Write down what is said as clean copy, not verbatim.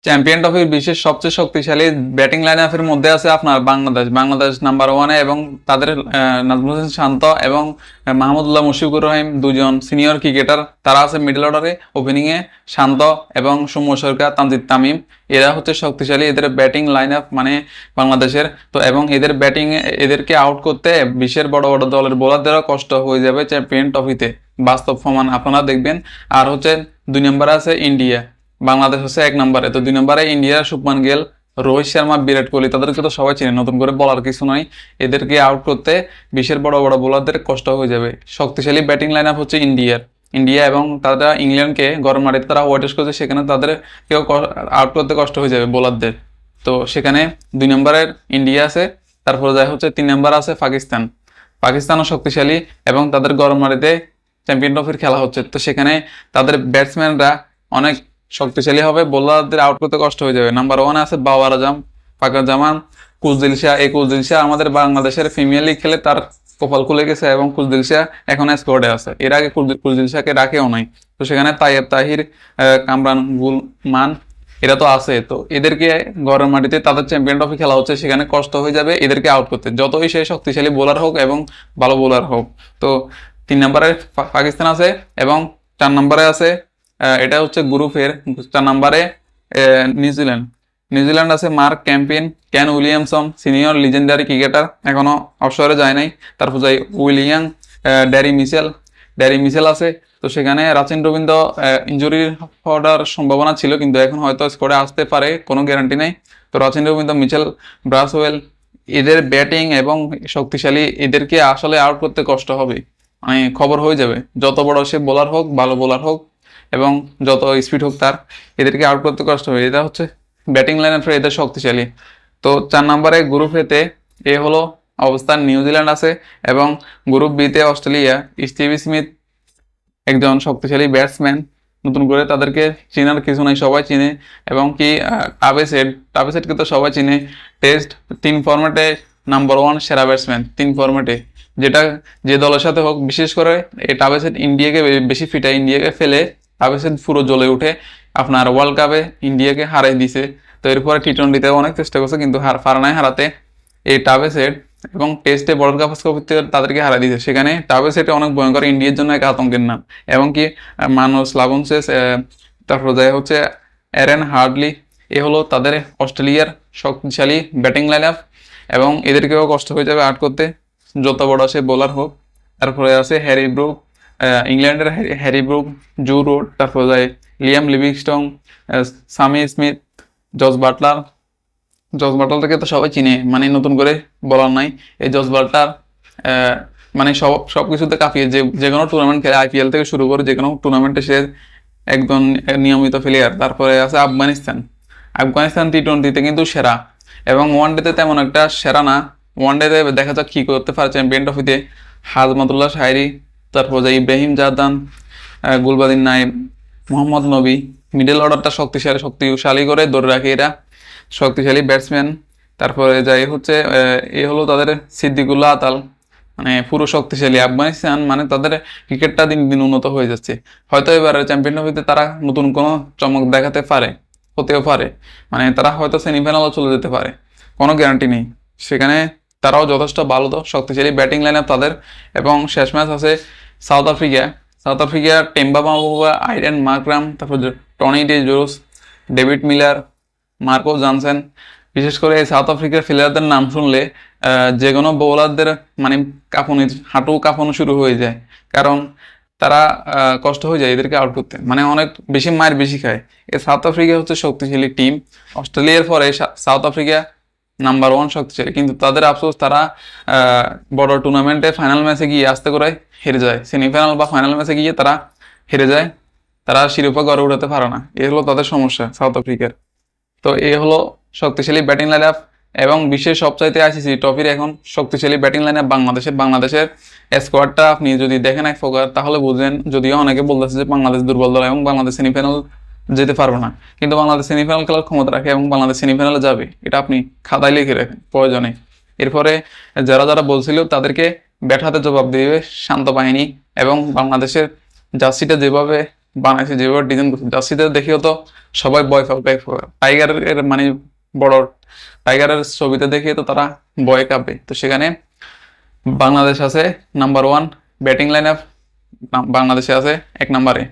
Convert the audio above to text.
Champion ট্রফির বিশেষ সবচেয়ে শক্তিশালী ব্যাটিং লাইন আপের মধ্যে আছে আপনার বাংলাদেশ নাম্বার ওয়ানে, এবং তাদের নাজমুল হোসেন শান্ত এবং মাহমুদুল্লাহ মুশফিকুর রহিম দুজন সিনিয়র ক্রিকেটার, তারা আছে মিডল অর্ডারে। ওপেনিং এ শান্ত এবং সৌম্য সরকার, তানজিদ তামিম, এরা হচ্ছে শক্তিশালী এদের ব্যাটিং লাইন আপ মানে বাংলাদেশের। তো এবং এদের ব্যাটিং এদেরকে আউট করতে বিশ্বের বড় বড় দলের বোলারদেরও কষ্ট হয়ে যাবে চ্যাম্পিয়ন ট্রফিতে, বাস্তব প্রমাণ আপনারা দেখবেন। আর হচ্ছে 2 নম্বরে আছে ইন্ডিয়া, বাংলাদেশ হচ্ছে 1 নম্বরে। তো 2 নম্বরে ইন্ডিয়া, শুভমান গিল, রোহিত শর্মা, বিরাট কোহলি, তাদেরকে তো সবাই চিনে, নতুন করে বলার কিছু নাই। এদেরকে আউট করতে বিশ্বের বড় বড় বোলারদের কষ্ট হয়ে যাবে। শক্তিশালী ব্যাটিং লাইন আপ হচ্ছে ইন্ডিয়া এবং তারা ইংল্যান্ডকে গরম মাটিতে তারা ওয়াটেস্ট করছে, সেখানে তাদের কেউ আউট করতে কষ্ট হয়ে যাবে বোলারদের। তো সেখানে 2 নম্বরের ইন্ডিয়া আছে। তারপরে যায় হচ্ছে 3 নম্বর আছে পাকিস্তানও শক্তিশালী এবং তাদের গরম মাটিতে চ্যাম্পিয়ন ট্রফির খেলা হচ্ছে। তো সেখানে তাদের ব্যাটসম্যানরা অনেক শক্তিশালী হবে, বোলারদের আউট করতে কষ্ট হয়ে যাবে। নাম্বার ওয়ানে আছে বাবর আজম, ফাকর জামান, কুলদিল শাহ। এই কুলদিল শাহ আমাদের বাংলাদেশের প্রিমিয়ার লিগ খেলে তার কপাল খুলে গেছে এবং কুলদিল শাহ এখন স্কোয়াডে আছে। এর আগে কুলদিল শাহকে রাখেও নাই। তো সেখানে তাইয়েব তাহির, কামরান গুলমান, এরা তো আছে। তো এদেরকে ঘরের মাটিতে তাদের চ্যাম্পিয়ন ট্রফি খেলা হচ্ছে, সেখানে কষ্ট হয়ে যাবে এদেরকে আউট করতে, যতই সে শক্তিশালী বোলার হোক এবং ভালো বোলার হোক। তো 3 নম্বরে পাকিস্তান আছে এবং 4 নম্বরে আছে এটা হচ্ছে গ্রুপের 4 নম্বরে নিউজিল্যান্ড আছে। Mark campaign, Kane Williamson, senior legendary cricketer, এখনো অবসরে যায় নাই। তারপর যাই উইলিয়াম, ড্যারি মিচেল আছে। তো সেখানে রাচিন রবীন্দ্র ইঞ্জুরি হওয়ার সম্ভাবনা ছিল, কিন্তু এখন হয়তো স্কোয়াডে আসতে পারে, কোনো গ্যারান্টি নেই। তো রাচিন রবীন্দ্র, মিচেল, ব্রাসওয়েল, এদের ব্যাটিং এবং শক্তিশালী, এদেরকে আসলে আউট করতে কষ্ট হবে, মানে খবর হয়ে যাবে। যত বড় সে বোলার হোক, ভালো বোলার হোক এবং যত স্পিড হোক তার, এদেরকে আউট করতে কষ্ট হবে। এটা হচ্ছে ব্যাটিং লাইন আপ এদের শক্তিশালী। তো 4 নম্বরে গ্রুপ এতে এ হলো অবস্থান, নিউজিল্যান্ড আছে এবং গ্রুপ বিতে অস্ট্রেলিয়া, স্টিভ স্মিথ একজন শক্তিশালী ব্যাটসম্যান, নতুন করে তাদেরকে চেনার কিছু নাই, সবাই চিনে। এবং কি টাবেসেটকে তো সবাই চিনে, টেস্ট 3 ফরম্যাটে নাম্বার ওয়ান সেরা ব্যাটসম্যান 3 ফরম্যাটে, যেটা যে দলের সাথে হোক। বিশেষ করে এই টাবেসেট ইন্ডিয়াকে বেশি ফিটায়, ইন্ডিয়াকে ফেলে টাবেসেট পুরো জ্বলে উঠে আপনার ওয়ার্ল্ড কাপে ইন্ডিয়াকে হারাই দিছে। তো এরপরে টি-20তেও অনেক চেষ্টা করছে, কিন্তু পারে নাই হারাতে এই টাবেসেট। এবং টেস্টে ওয়ার্ল্ড কাপ করতে তাদেরকে হারা দিয়েছে, সেখানে টাবেসেটে অনেক ভয়ঙ্কর, ইন্ডিয়ার জন্য এক আতঙ্কের নাম। এবং কি মানুষ লাবুনসেস, তারপর যায় হচ্ছে অ্যারেন হার্ডলি, এ হলো তাদের অস্ট্রেলিয়ার শক্তিশালী ব্যাটিং লাইন আপ। এবং এদেরকেও কষ্ট হয়ে যাবে আউট করতে, যত বড় সে বোলার হোক। তারপরে আছে হ্যারি ব্রুক, ইংল্যান্ডের হ্যারি ব্রুক, জো রুট, তারপরে যায় Liam Livingstone, Sammy Smith, Jos বাটলারকে তো সবাই চিনে, মানে নতুন করে বলার নাই। এই জস বাটলার মানে সব কিছুতে কাঁপিয়ে, যে কোনো টুর্নামেন্ট খেলে, আইপিএল থেকে শুরু করে যে কোনো টুর্নামেন্টে সে একদম নিয়মিত প্লেয়ার। তারপরে আছে আফগানিস্তান টি-20তে কিন্তু সেরা, এবং ওয়ানডেতে তেমন একটা সেরা না। ওয়ানডেতে দেখা যাক কি করতে পারে চ্যাম্পিয়ন ট্রফিতে। হাজমাতুল্লাহ শাহরি, তারপর যে ইব্রাহিম জাদান, গুলবাদিন নাইব, মোহাম্মদ নবী, মিডল অর্ডারটা শক্তিশালী করে ধরে রাখে এরা, শক্তিশালী ব্যাটসম্যান। তারপরে যাই হচ্ছে এ হলো তাদের সিদ্দিকুল্লাহ আতাল, মানে পুরো শক্তিশালী। আফগানিস্তান মানে তাদের ক্রিকেটটা দিন দিন উন্নত হয়ে যাচ্ছে, হয়তো এবার চ্যাম্পিয়ন ট্রফিতে তারা নতুন কোনো চমক দেখাতে পারে, হতেও পারে, মানে তারা হয়তো সেমিফাইনালও চলে যেতে পারে, কোনো গ্যারান্টি নেই। সেখানে তারাও যথেষ্ট ভালো, তো শক্তিশালী ব্যাটিং লাইন আপ তাদের। এবং শেষ ম্যাচ আছে সাউথ আফ্রিকা টেম্বা বাবুবা, আইডেন মার্করাম, তারপর টনি ডি জোস, ডেভিড মিলার, মার্কো জনসন। বিশেষ করে এই সাউথ আফ্রিকার প্লেয়ারদের নাম শুনলে যে কোনো বোলারদের মানে হাঁটু কাঁপানো শুরু হয়ে যায়, কারণ তারা কষ্ট হয়ে যায় এদেরকে আউট করতে, মানে অনেক বেশি মায়ের বেশি খায়। এই সাউথ আফ্রিকা হচ্ছে শক্তিশালী টিম, অস্ট্রেলিয়ার পরে সাউথ আফ্রিকা নাম্বার ওয়ান শক্তিশালী। কিন্তু তাদের আফসোস, তারা বড় টুর্নামেন্টে ফাইনাল ম্যাচে গিয়ে আস্তে করে হেরে যায়, সেমিফাইনাল বা ফাইনাল ম্যাচে গিয়ে তারা হেরে যায়, তারা শিরোপা গড়ে উঠাতে পারে না। এ হলো তাদের সমস্যা সাউথ আফ্রিকার। তো এই হলো শক্তিশালী ব্যাটিং লাইন আপ। এবং বিশ্বের সবচাইতে আইসিসি ট্রফির এখন শক্তিশালী ব্যাটিং লাইন আপ বাংলাদেশের স্কোয়াডটা আপনি যদি দেখেন এক প্রকার, তাহলে বুঝবেন। যদিও অনেকে বলতেছে যে বাংলাদেশ দুর্বল দল এবং বাংলাদেশ সেমিফাইনাল যেতে পারবে না, কিন্তু বাংলাদেশ সেমিফাইনাল খেলার ক্ষমতা রাখে এবং বাংলাদেশ সেমিফাইনালে যাবে, এটা আপনি খাতায় লিখে রাখেন প্রয়োজনে। এরপরে যারা যারা বলছিল তাদেরকে ব্যাট হাতে জবাব দেবে শান্ত বাহিনী, এবং বাংলাদেশের জার্সিটা যেভাবে বাংলাদেশে যেভাবে ডিজাইন করছে জার্সিতে দেখেও তো সবাই ভয় পাবে। টাইগারের মানে বড় টাইগারের ছবিতে দেখে তো তারা ভয় কাঁপবে। তো সেখানে বাংলাদেশ আছে নাম্বার 1 ব্যাটিং লাইন আপ, বাংলাদেশে আছে 1 নম্বরে।